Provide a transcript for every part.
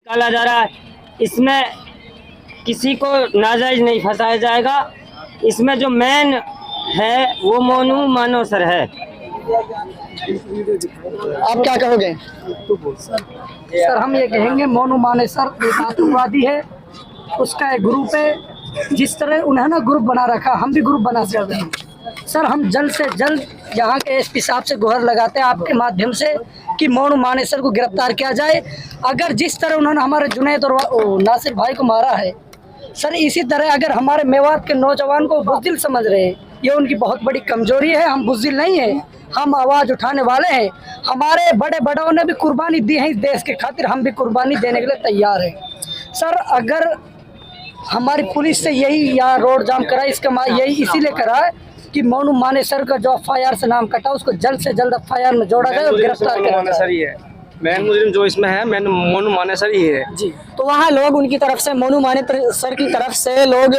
निकाला जा रहा है, इसमें किसी को नाजायज नहीं फंसाया जाएगा। इसमें जो मेन है वो मोनू मानेसर है। आप क्या कहोगे? सर हम ये कहेंगे मोनू मानेसर एक आतंकवादी है, उसका एक ग्रुप है। जिस तरह उन्होंने ग्रुप बना रखा, हम भी ग्रुप बना सकते हैं। सर हम जल्द से जल्द यहाँ के एसपी साहब से गुहार लगाते हैं आपके माध्यम से कि मोनू मानेसर को गिरफ्तार किया जाए। अगर जिस तरह उन्होंने हमारे जुनैद और नासिर भाई को मारा है, सर इसी तरह अगर हमारे मेवात के नौजवान को बुज़दिल समझ रहे हैं, ये उनकी बहुत बड़ी कमजोरी है। हम बुज़दिल नहीं है, हम आवाज़ उठाने वाले हैं। हमारे बड़े बड़ों ने भी कुर्बानी दी है इस देश के खातिर, हम भी कुर्बानी देने के लिए तैयार हैं। सर अगर हमारी पुलिस से यही यहाँ रोड जाम करा, इसका यही इसीलिए करा है कि मोनू मानेसर का जो FIR से नाम कटा, उसको जल्द से जल्द FIR में जोड़ा जाए और गिरफ्तार किया जाए। मेन मुजरिम जो इसमें है मोनू मानेसर ही है जी। तो वहाँ लोग उनकी तरफ से मोनू मानेसर की तरफ से लोग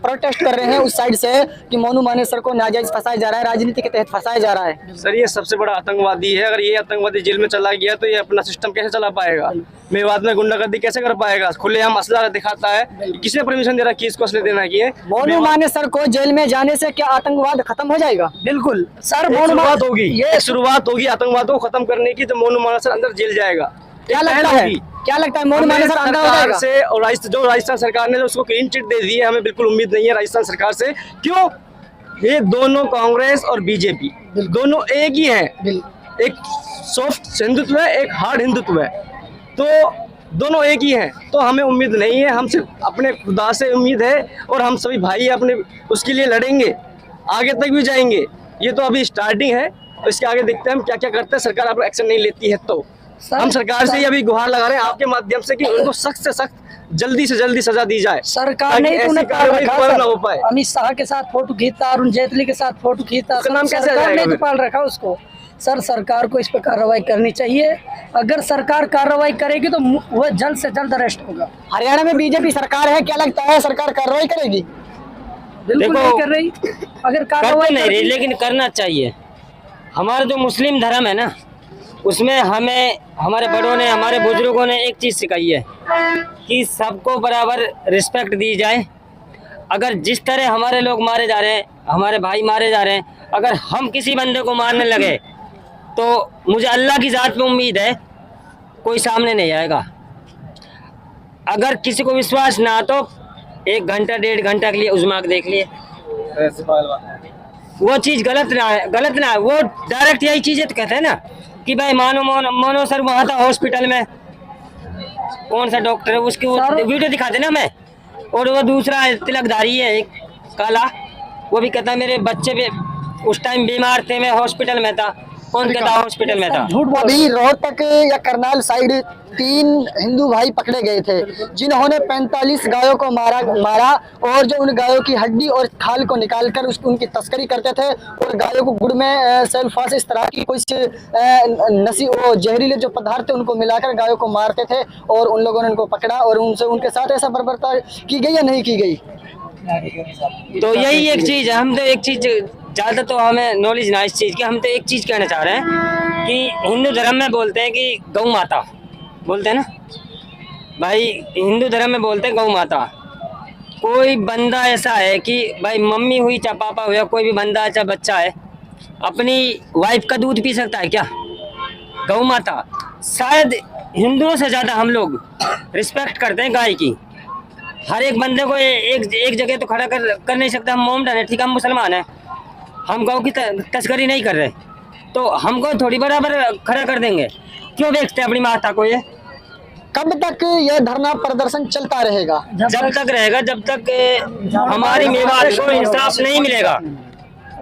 प्रोटेस्ट कर रहे हैं उस साइड से कि मोनू मानेसर को नाजायज फंसाया जा रहा है, राजनीति के तहत फंसाया जा रहा है। सर ये सबसे बड़ा आतंकवादी है। अगर ये आतंकवादी जेल में चला गया तो ये अपना सिस्टम कैसे चला पाएगा? मेवात में गुंडागर्दी कैसे कर पाएगा? खुलेआम असला दिखाता है। किसने परमिशन दे रहा कि इसको असले देना की है? मोनू मानेसर को जेल में जाने से क्या आतंकवाद खत्म हो जाएगा? बिल्कुल सर, शुरुआत होगी, ये शुरुआत होगी आतंकवाद को खत्म करने की, जब मोनू मानेसर अंदर जेल जाएगा। क्या लगता है मोनू मानेसर अंदर हो जाएगा? से और जो राजस्थान सरकार ने जो उसको क्लीन चिट दे दी है, हमें बिल्कुल उम्मीद नहीं है राजस्थान सरकार से। क्यों? ये दोनों कांग्रेस और बीजेपी दोनों एक ही हैं। एक सॉफ्ट हिंदुत्व है, एक हार्ड हिंदुत्व है, तो दोनों एक ही हैं। तो हमें उम्मीद नहीं है, हम सिर्फ अपने खुदा से उम्मीद है और हम सभी भाई अपने उसके लिए लड़ेंगे, आगे तक भी जाएंगे। ये तो अभी स्टार्टिंग है, इसके आगे देखते हैं हम क्या क्या करते हैं। सरकार अब एक्शन नहीं लेती है तो हम सरकार से अभी गुहार लगा रहे हैं आपके माध्यम से कि उनको सख्त से सख्त जल्दी से जल्दी सजा दी जाए। सरकार ने उन्हें पाल रखा, अमित शाह के साथ फोटो खींचता, अरुण जेटली के साथ फोटो खींचता, सरकार ने तो पाल रखा उसको। सर सरकार को इस पर कार्रवाई करनी चाहिए। अगर सरकार कार्रवाई करेगी तो वह जल्द से जल्द अरेस्ट होगा। हरियाणा में बीजेपी सरकार है, क्या लगता है सरकार कार्रवाई करेगी? बिल्कुल नहीं कर रही। अगर कार्रवाई नहीं रही, लेकिन करना चाहिए। हमारा जो मुस्लिम धर्म है ना, उसमें हमें हमारे बड़ों ने, हमारे बुजुर्गों ने एक चीज़ सिखाई है कि सबको बराबर रिस्पेक्ट दी जाए। अगर जिस तरह हमारे लोग मारे जा रहे हैं, हमारे भाई मारे जा रहे हैं, अगर हम किसी बंदे को मारने लगे तो मुझे अल्लाह की ज़ात पे उम्मीद है कोई सामने नहीं आएगा। अगर किसी को विश्वास ना तो 1 घंटा 1.5 घंटा के लिए उजमा के देख लिए, वो चीज़ गलत ना है। वो डायरेक्ट यही चीज़ें तो कहते हैं ना कि भाई मोनो सर वहाँ था हॉस्पिटल में, कौन सा डॉक्टर है उसकी वो वीडियो दिखाते ना हमें। और वो दूसरा तिलकधारी है एक काला, वो भी कहता है मेरे बच्चे भी उस टाइम बीमार थे, मैं हॉस्पिटल में था। कौन कहता हॉस्पिटल में था? अभी रोहतक या करनाल साइड 3 हिंदू भाई पकड़े गए थे जिन्होंने 45 गायों को मारा और जो उन गायों की हड्डी और खाल को निकालकर उनकी तस्करी करते थे और गायों को गुड़ में सल्फास इस तरह की कुछ नसी और जहरीले जो पदार्थ थे उनको मिलाकर गायों को मारते थे और उन लोगों ने उनको पकड़ा और उनके साथ ऐसा बर्बरता की गई या नहीं की गई? तो यही एक चीज़ है। हम तो एक चीज़ ज़्यादा तो हमें नॉलेज ना इस चीज़ की, हम तो एक चीज़ कहना चाह रहे हैं कि हिंदू धर्म में बोलते हैं कि गौ माता बोलते हैं ना भाई, हिंदू धर्म में बोलते हैं गौ माता। कोई बंदा ऐसा है कि भाई मम्मी हुई चाहे पापा हुआ, कोई भी बंदा चाहे बच्चा है, अपनी वाइफ का दूध पी सकता है क्या? गौ माता शायद हिंदुओं से ज़्यादा हम लोग रिस्पेक्ट करते हैं गाय की। हर एक बंदे को एक जगह तो खड़ा कर नहीं सकता। हम मोमडन है, ठीक है, हम मुसलमान हैं, हम गौ की तस्करी नहीं कर रहे, तो हमको थोड़ी बराबर खड़ा कर देंगे? क्यों बेचते हैं अपनी माता को? ये कब तक यह धरना प्रदर्शन चलता रहेगा? जब तक रहेगा जब तक हमारी मेवात को इंसाफ नहीं मिलेगा।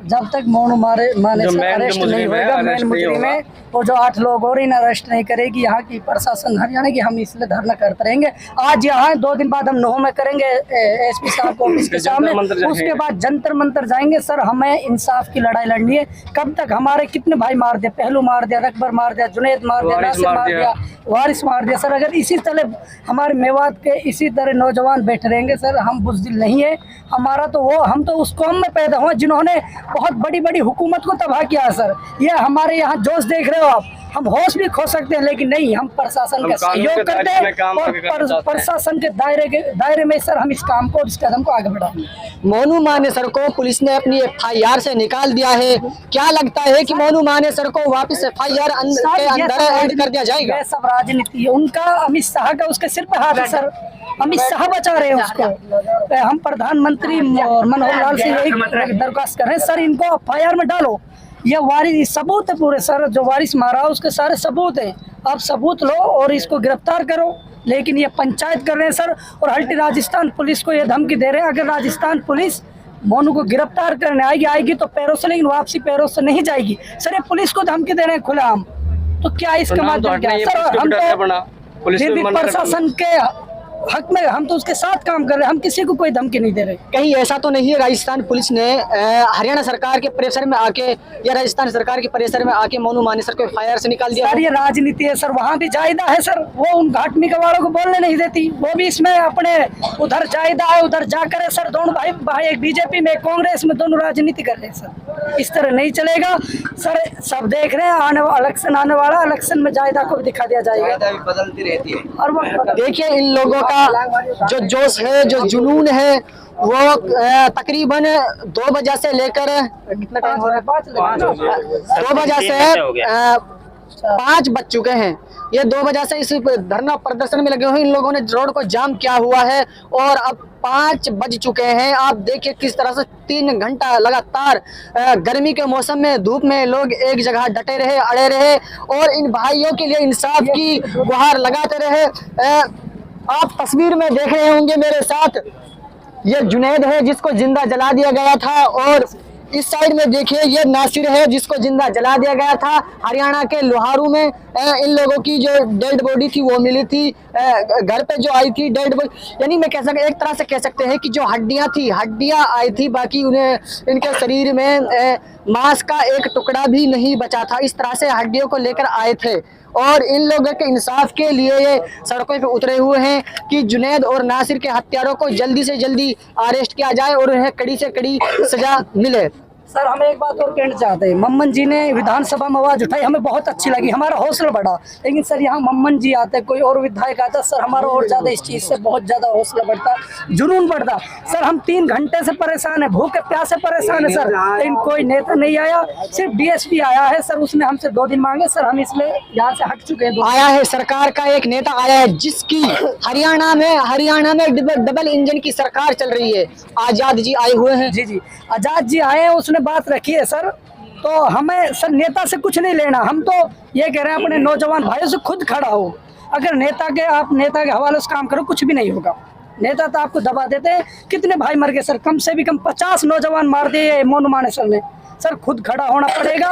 जब तक मोनू मानेसर अरेस्ट नहीं होगा, मेन मुजरिम है, वो जो 8 लोग और इन अरेस्ट नहीं करेगी यहाँ की प्रशासन हरियाणा की, हम इसलिए धरना करते रहेंगे। आज यहाँ 2 दिन बाद हम नोह में करेंगे एसपी साहब को ऑफिस के सामने, उसके बाद जंतर मंतर जाएंगे। सर हमें इंसाफ की लड़ाई लड़नी है। कब तक हमारे कितने भाई मार दिया, पहलू मार दिया, अकबर मार दिया, जुनैद मार दिया, नासिर मार दिया, वारिस मार दिया। सर अगर इसी तरह हमारे मेवात के इसी तरह नौजवान बैठे रहेंगे, सर हम बुज़दिल नहीं है। हमारा तो वो, हम तो उस कौम में पैदा हुए जिन्होंने बहुत बड़ी बड़ी हुकूमत को तबाह किया। सर ये हमारे यहाँ जोश देख रहे हो आप, हम होश भी खो सकते हैं, लेकिन नहीं, हम प्रशासन का सहयोग करते हैं और प्रशासन के दायरे में सर हम इस काम को, इस कदम को आगे बढ़ाएंगे। मोनू मानेसर को पुलिस ने अपनी FIR से निकाल दिया है। क्या लगता है कि मोनू मानेसर को वापस FIR के अंदर ऐड कर दिया जाएगा? ये सब राजनीति है उनका, अमित शाह का उसके सिर पे हाथ है सर। अमित शाह बचा रहे हैं उसको। हम प्रधानमंत्री मनोहर लाल से यही दरख्वास्त कर रहे हैं, सर इनको FIR में डालो। ये वारिस सबूत है पूरे सर, जो वारिस मारा उसके सारे सबूत हैं। आप सबूत लो और इसको गिरफ्तार करो। लेकिन ये पंचायत कर रहे हैं सर, और हल्टी राजस्थान पुलिस को ये धमकी दे रहे हैं अगर राजस्थान पुलिस मोनू को गिरफ्तार करने आएगी तो पैरों से, लेकिन वापसी पैरों से नहीं जाएगी। सर ये पुलिस को धमकी दे रहे हैं खुलेआम, तो क्या इसका माध्यम क्या है सर? हम तो प्रशासन के हक में, हम तो उसके साथ काम कर रहे हैं, हम किसी को कोई धमकी नहीं दे रहे। कहीं ऐसा तो नहीं है राजस्थान पुलिस ने हरियाणा सरकार के प्रेशर में आके या राजस्थान सरकार के प्रेशर में आके मोनू मानेसर को FIR से निकाल दिया? सर ये राजनीति है सर, वहाँ भी जायदा है सर, वो उन घाटमिका वालों को बोलने नहीं देती, वो भी इसमें अपने उधर जायदा है, उधर जा करे सर। दोनों भाई एक बीजेपी में, कांग्रेस में, दोनों राजनीति कर रहे हैं सर। इस तरह नहीं चलेगा सर। सब देख रहे हैं, इलेक्शन आने वाला, इलेक्शन में जायदा को भी दिखा दिया जाएगा, बदलती रहती है। और वो देखिए इन लोगों का जो जोश है, जो जुनून है, वो तकरीबन 2 बजे से लेकर कितना टाइम हो रहा है? 2 बजे से 5 बज चुके हैं। ये 2 बजे से इस धरना प्रदर्शन में लगे हुए। इन लोगों ने रोड को जाम किया हुआ है और अब 5 बज चुके हैं। आप देखिए किस तरह से 3 घंटा लगातार गर्मी के मौसम में, धूप में लोग एक जगह डटे रहे, अड़े रहे और इन भाइयों के लिए इंसाफ की गुहार लगाते रहे। आप तस्वीर में देख रहे होंगे मेरे साथ, ये जुनैद है जिसको जिंदा जला दिया गया था, और इस साइड में देखिए ये नासिर है जिसको जिंदा जला दिया गया था। हरियाणा के लोहारू में इन लोगों की जो डेड बॉडी थी वो मिली थी, घर पे जो आई थी डेड बॉडी, यानी मैं कह सकता, एक तरह से कह सकते हैं कि जो हड्डियां आई थी, बाकी उन्हें इनके शरीर में मांस का एक टुकड़ा भी नहीं बचा था। इस तरह से हड्डियों को लेकर आए थे और इन लोगों के इंसाफ के लिए ये सड़कों पे उतरे हुए हैं कि जुनैद और नासिर के हत्यारों को जल्दी से जल्दी अरेस्ट किया जाए और उन्हें कड़ी से कड़ी सजा मिले। सर हम एक बात और कहना चाहते हैं, मम्मन जी ने विधानसभा में आवाज उठाई, हमें बहुत अच्छी लगी, हमारा हौसला बढ़ा। लेकिन सर यहाँ मम्मन जी आते, कोई और विधायक आता, सर हमारा और ज्यादा इस चीज से बहुत ज्यादा हौसला बढ़ता, जुनून बढ़ता। सर हम 3 घंटे से परेशान है, भूखे प्यासे परेशान है सर, लेकिन कोई नेता नहीं आया। सिर्फ DSP आया है सर, उसने हमसे 2 दिन मांगे सर, हम इसलिए यहाँ से हट चुके हैं। आया है सरकार का एक नेता आया है जिसकी हरियाणा में डबल इंजन की सरकार चल रही है। आजाद जी आए हुए हैं। जी आजाद जी आए हैं, उसने बात रखी है सर। तो हमें सर नेता से कुछ नहीं लेना, हम तो ये कह रहे हैं अपने नौजवान भाइयों से खुद खड़ा हो। अगर आप नेता के हवाले से काम करो, कुछ भी नहीं होगा। नेता तो आपको दबा देते हैं। कितने भाई मर गए सर, कम से भी कम 50 नौजवान मार दिए मोनू मानेसर ने। सर खुद खड़ा होना पड़ेगा,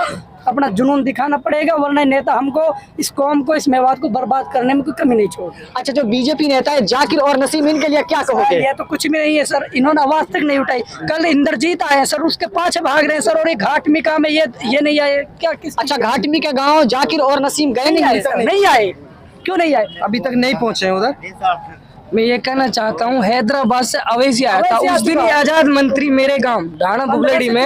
अपना जुनून दिखाना पड़ेगा, वरना नेता हमको, इस कौम को, इस मेवात को बर्बाद करने में कोई कमी नहीं छोड़। अच्छा, जो बीजेपी नेता है जाकिर और नसीम, इनके लिए क्या कहोगे? ये तो कुछ भी नहीं है सर, इन्होंने आवाज तक नहीं उठाई। कल इंद्रजीत आए सर, उसके पाछे भाग रहे हैं सर, और ये घाटमिका में ये नहीं आए क्या? अच्छा, घाटमी के गाँव जाकिर और नसीम गए नहीं आए? नहीं आए, क्यों नहीं आए? अभी तक नहीं पहुंचे हैं उधर। मैं ये कहना चाहता हूँ, हैदराबाद से अवैसी आया था, उस दिन आजाद मंत्री मेरे गांव ढाणा बुगलेड़ी में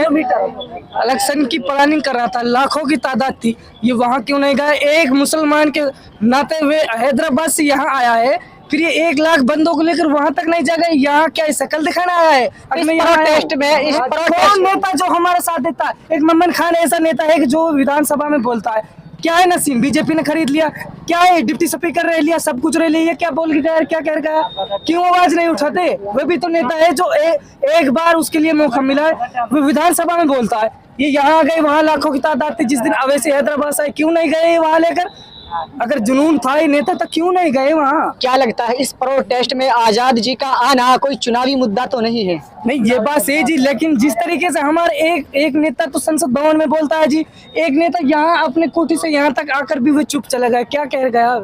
इलेक्शन की प्लानिंग कर रहा था, लाखों की तादाद थी। ये वहाँ क्यों नहीं गए? एक मुसलमान के नाते हुए हैदराबाद से यहाँ आया है, फिर ये 1 लाख बंदों को लेकर वहाँ तक नहीं जा गए। यहाँ क्या शकल दिखाना आया है? मैं यहाँ टेस्ट में कौन नेता जो हमारा साथ देता है? एक मम्मन खान ऐसा नेता है कि जो विधानसभा में बोलता है। क्या है नसीम, बीजेपी ने खरीद लिया, क्या है डिप्टी स्पीकर रह लिया, सब कुछ रह लिया, क्या बोल के गया, क्या कह गया? क्यों आवाज नहीं उठाते? वो भी तो नेता है जो एक बार उसके लिए मौका मिला है, वो विधानसभा में बोलता है। ये यहाँ गए, वहाँ लाखों की तादाद थी। जिस दिन अवैसी हैदराबाद से क्यों नहीं गए वहाँ लेकर? अगर जुनून था ही नेता तो क्यों नहीं गए वहाँ? क्या लगता है इस प्रोटेस्ट में आजाद जी का आना कोई चुनावी मुद्दा तो नहीं है? नहीं, ये बात सही जी, लेकिन जिस तरीके से हमारे एक नेता तो संसद भवन में बोलता है जी, एक नेता यहाँ अपने कोठी से यहाँ तक आकर भी वो चुप चला गया। क्या कह गया,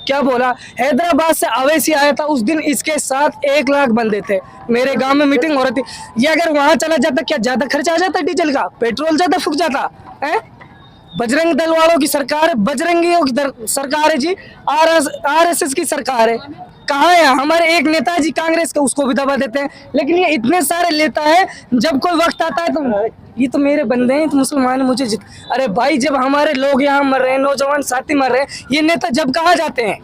क्या बोला? हैदराबाद से अवैसी आया था, उस दिन इसके साथ 1 लाख बंदे थे, मेरे गांव में मीटिंग हो रही थी। ये अगर वहां चला जाता, क्या ज्यादा खर्चा आ जाता डीजल का? पेट्रोल ज्यादा फूक जाता है? बजरंग दल वालों की सरकार है, बजरंगियों की सरकार है जी, आरएसएस की सरकार है। कहाँ है हमारे एक नेताजी कांग्रेस का, उसको भी दबा देते हैं। लेकिन ये इतने सारे लेता है, जब कोई वक्त आता है तो ये तो मेरे बंदे हैं, तो मुसलमान है, मुझे अरे भाई, जब हमारे लोग यहाँ मर रहे हैं, नौजवान साथी मर रहे हैं, ये नेता जब कहाँ जाते हैं?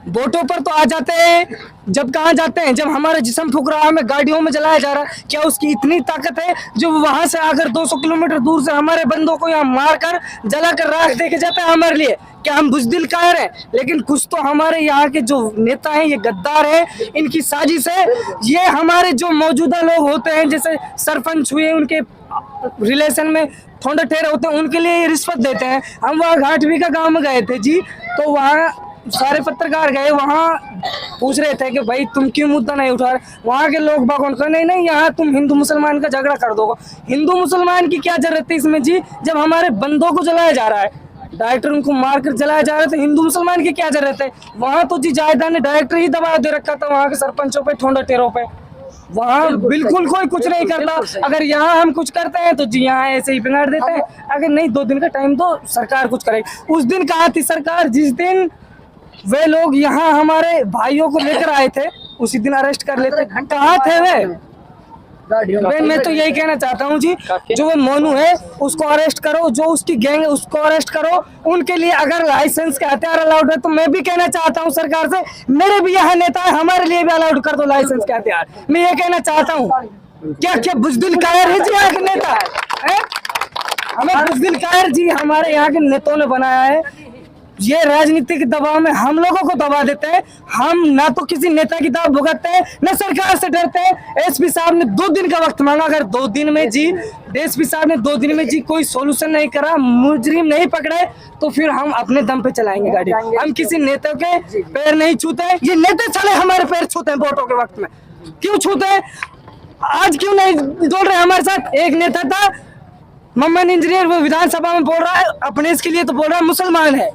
वोटों पर तो आ जाते हैं, जब कहाँ जाते हैं? जब हमारा जिस्म फूक रहा है, हमें गाड़ियों में जलाया जा रहा है, क्या उसकी इतनी ताकत है जो वहां से आकर 200 किलोमीटर दूर से हमारे बंदों को यहाँ मार कर जला कर राख दे के जाते हैं हमारे लिए? क्या हम बुज़दिल कायर हैं? लेकिन कुछ तो हमारे यहाँ के जो नेता हैं ये गद्दार हैं, इनकी साजिश है। ये हमारे जो मौजूदा लोग होते हैं, जैसे सरपंच हुए, उनके रिलेशन में ठोंडे ठहरे होते हैं, उनके लिए ये रिश्वत देते हैं। हम वहाँ घाटवी का गाँव में गए थे जी, तो वहाँ सारे पत्रकार गए, वहाँ पूछ रहे थे कि भाई तुम क्यों मुद्दा नहीं उठा रहे? वहाँ के लोग बागों का नहीं, यहाँ तुम हिंदू मुसलमान का झगड़ा कर दोगे। हिंदू मुसलमान की क्या जरूरत है इसमें जी, जब हमारे बंदों को जलाया जा रहा है, डायरेक्टर उनको मारकर जलाया जा रहा है, तो हिंदू मुसलमान की क्या जरूरत है? वहाँ तो जी जायदाद ने डायरेक्टर ही दबा दे रखा था वहाँ के सरपंचों पे, ठोंडा टेरों पे। वहाँ बिल्कुल कोई कुछ नहीं करता। अगर यहाँ हम कुछ करते हैं तो जी यहाँ ऐसे ही बिगाड़ देते हैं। अगर नहीं, 2 दिन का टाइम दो, सरकार कुछ करेगी। उस दिन कहाँ थी सरकार जिस दिन वे लोग यहाँ हमारे भाइयों को लेकर आए थे? उसी दिन अरेस्ट कर लेते। कहाँ थे वे? मैं तो यही कहना चाहता हूँ जी, जो वो मोनू है उसको अरेस्ट करो, जो उसकी गैंग है उसको अरेस्ट करो। उनके लिए अगर लाइसेंस के हथियार अलाउड है तो मैं भी कहना चाहता हूँ सरकार से, मेरे भी यहाँ नेता है, हमारे लिए भी अलाउड कर दो लाइसेंस के हथियार। मैं ये कहना चाहता हूँ। क्या बुज़दिल कायर है जी यहाँ के नेता है? हमें बुज़दिल कायर जी हमारे यहाँ के नेताओं ने बनाया है। ये राजनीतिक दबाव में हम लोगों को दबा देते हैं। हम ना तो किसी नेता की दबाव भुगतते हैं, ना सरकार से डरते हैं। एसपी साहब ने 2 दिन का वक्त मांगा, अगर 2 दिन में जी एसपी साहब ने 2 दिन में जी कोई सॉल्यूशन नहीं करा, मुजरिम नहीं पकड़े, तो फिर हम अपने दम पे चलाएंगे गाड़ी। हम किसी नेता के पैर नहीं छूते। ये नेता चले हमारे पैर छूते हैं वोटों के वक्त में, क्यों छूते हैं? आज क्यों नहीं जोड़ रहे हमारे साथ? एक नेता था मम्मन इंजीनियर, वो विधानसभा में बोल रहा है अपने इसके लिए, तो बोल रहा है मुसलमान है।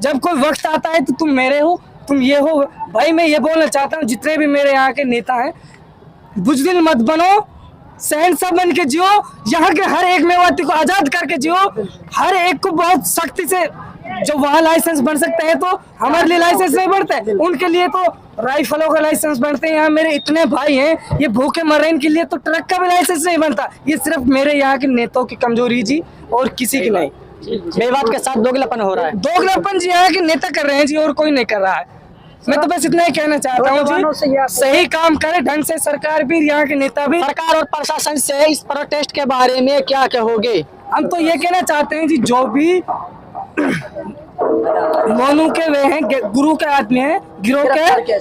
जब कोई वक्त आता है तो तुम मेरे हो, तुम ये हो। भाई मैं ये बोलना चाहता हूँ, जितने भी मेरे यहाँ के नेता हैं, बुज़दिल मत बनो, शहंशाह बन के जियो। यहाँ के हर एक मेवाती को आज़ाद करके जियो। हर एक को बहुत सख्ती से, जो वहाँ लाइसेंस बन सकते हैं तो हमारे लिए लाइसेंस नहीं बनते, उनके लिए तो राइफलों का लाइसेंस बनते हैं। यहाँ मेरे इतने भाई हैं, ये भूखे मर रहे हैं, इनके लिए तो ट्रक का भी लाइसेंस नहीं बनता। ये सिर्फ मेरे यहाँ के नेताओं की कमजोरी जी, और किसी की नहीं। मेरे बात के साथ दोगलापन हो रहा है। दोगलापन जी यहाँ के नेता कर रहे हैं जी, और कोई नहीं कर रहा है। मैं तो बस इतना ही कहना चाहता हूँ जी, सही काम करे ढंग से सरकार भी, यहाँ के नेता भी। सरकार और प्रशासन से इस प्रोटेस्ट के बारे में क्या कहोगे? हम तो ये कहना चाहते हैं जी, जो भी मोनू के वे हैं, गुरु के आदमी हैं, गिरोह के,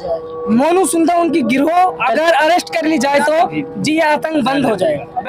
मोनू सुंदर उनकी गिरोह अगर अरेस्ट कर ली जाए तो जी ये आतंक बंद हो जाएगा।